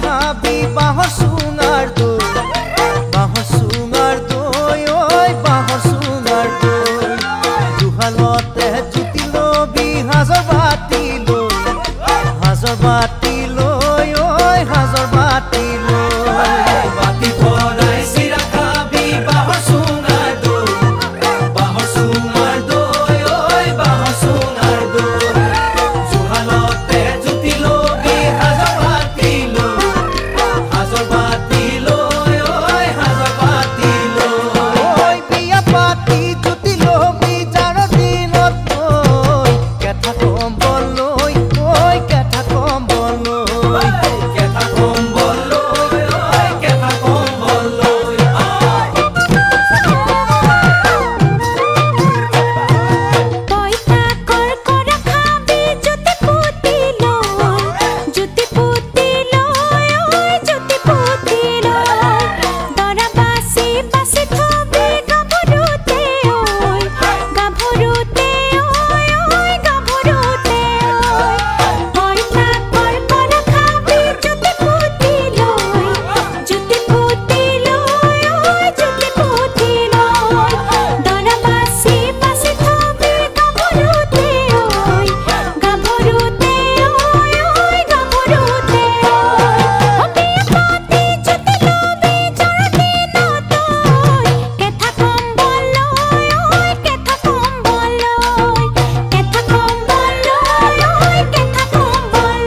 খাবি বাহর সুঙার দই বাহর সুঙার দই ওই বাহর সুঙার দই দুহালতে জুতি লবি হাজর বাতি লই ওই হাজর বাতি লই বাতি ভরাই চিৰা খাবি বাহর সুঙার দই বাহর সুঙার দই ওই বাহর সুঙার দই দুহালতে জুতি লবি হাজর বাতি লই ওই হাজর বাতি লই ওই বিয়া পাতি জুতি লবি যাৰ দিনত তই কেথা কম্বল লৈ ওই কেথা কম্বল লৈ কেথা কম্বল লৈ ওই কেথা কম্বল লৈ পইতা কর খাবি জুতি পুতি লয় ওই জুতি পুতি লয় দৰা বাসি বাসি থবি গাভৰুতে ওই গাভৰুতে ওই গাভৰুতে ওই পইতা কৰ খাবি জুতি পুতি লয় ওই জুতি পুতি লয় দৰা বাসি বাসি থবি গাভৰুতে ওই গাভৰুতে ওই গাভৰুতে ও বিয়া পাতি জুতি লবি যাৰ দিনত তই কেথা কম্বল লৈ ওই কেথা কম্বল লৈ কেথা কম্বল লৈ ওই কেথা কম্বল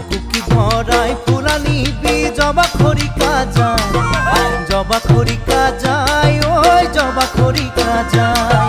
কুকি ভরাই ফুলা নিবি জবা খরিকা যায় ওই জবা খরিকা যায়